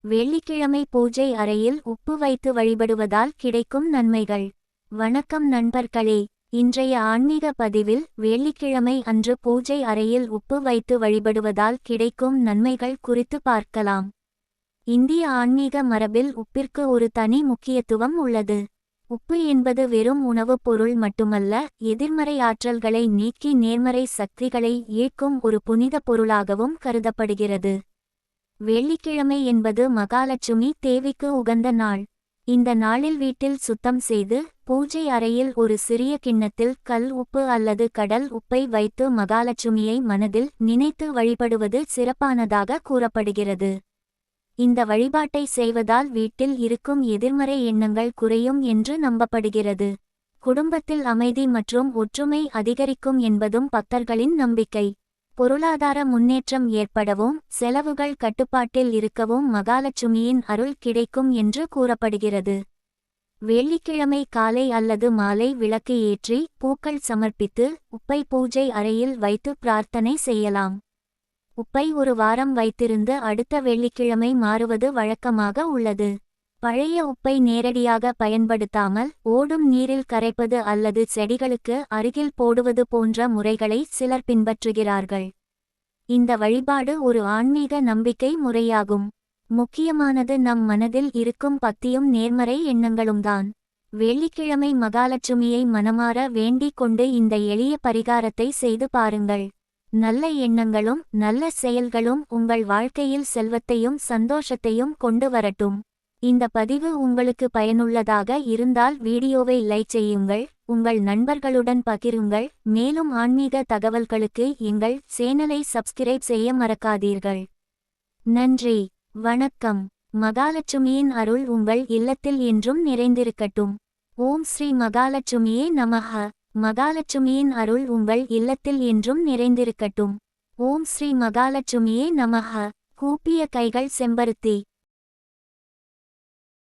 வெள்ளிக்கிழமை பூஜை அறையில் உப்பு வைத்து வழிபடுவதால் கிடைக்கும் நன்மைகள். வணக்கம் நண்பர்களே, இன்றைய ஆன்மீக பதிவில் வெள்ளிக்கிழமை அன்று பூஜை அறையில் உப்பு வைத்து வழிபடுவதால் கிடைக்கும் நன்மைகள் குறித்து பார்க்கலாம். இந்திய ஆன்மீக மரபில் உப்பிற்கு ஒரு தனி முக்கியத்துவம் உள்ளது. உப்பு என்பது வெறும் உணவுப் பொருள் மட்டுமல்ல, எதிர்மறை ஆற்றல்களை நீக்கி நேர்மறை சக்திகளை ஈர்க்கும் ஒரு புனித பொருளாகவும் கருதப்படுகிறது. வெள்ளிக்கிழமை என்பது மகாலட்சுமி தேவிக்கு உகந்த நாள். இந்த நாளில் வீட்டில் சுத்தம் செய்து பூஜை அறையில் ஒரு சிறிய கிண்ணத்தில் கல் உப்பு அல்லது கடல் உப்பை வைத்து மகாலட்சுமியை மனதில் நினைத்து வழிபடுவது சிறப்பானதாக கூறப்படுகிறது. இந்த வழிபாட்டை செய்வதால் வீட்டில் இருக்கும் எதிர்மறை எண்ணங்கள் குறையும் என்று நம்பப்படுகிறது. குடும்பத்தில் அமைதி மற்றும் ஒற்றுமை அதிகரிக்கும் என்பதும் பக்தர்களின் நம்பிக்கை. பொருளாதார முன்னேற்றம் ஏற்படவும் செலவுகள் கட்டுப்பாட்டில் இருக்கவும் மகாலட்சுமியின் அருள் கிடைக்கும் என்று கூறப்படுகிறது. வெள்ளிக்கிழமை காலை அல்லது மாலை விளக்கு ஏற்றி பூக்கள் சமர்ப்பித்து உப்பை பூஜை அறையில் வைத்து பிரார்த்தனை செய்யலாம். உப்பை ஒரு வாரம் வைத்திருந்து அடுத்த வெள்ளிக்கிழமை மாறுவது வழக்கமாக உள்ளது. பழைய உப்பை நேரடியாக பயன்படுத்தாமல் ஓடும் நீரில் கரைப்பது அல்லது செடிகளுக்கு அருகில் போடுவது போன்ற முறைகளை சிலர் பின்பற்றுகிறார்கள். இந்த வழிபாடு ஒரு ஆன்மீக நம்பிக்கை முறையாகும். முக்கியமானது நம் மனதில் இருக்கும் பக்தியும் நேர்மறை எண்ணங்களும்தான். வெள்ளிக்கிழமை மகாலட்சுமியை மனமார வேண்டிக் கொண்டு இந்த எளிய பரிகாரத்தை செய்து பாருங்கள். நல்ல எண்ணங்களும் நல்ல செயல்களும் உங்கள் வாழ்க்கையில் செல்வத்தையும் சந்தோஷத்தையும் கொண்டு வரட்டும். இந்த பதிவு உங்களுக்கு பயனுள்ளதாக இருந்தால் வீடியோவை லைக் செய்யுங்கள், உங்கள் நண்பர்களுடன் பகிருங்கள். மேலும் ஆன்மீக தகவல்களுக்கு எங்கள் சேனலை சப்ஸ்கிரைப் செய்ய மறக்காதீர்கள். நன்றி, வணக்கம். மகாலட்சுமியின் அருள் உங்கள் இல்லத்தில் என்றும் நிறைந்திருக்கட்டும். ஓம் ஸ்ரீ மகாலட்சுமியே நமஹ. மகாலட்சுமியின் அருள் உங்கள் இல்லத்தில் என்றும் நிறைந்திருக்கட்டும். ஓம் ஸ்ரீ மகாலட்சுமியே நமஹ. கூப்பிய கைகள் செம்பருத்தி.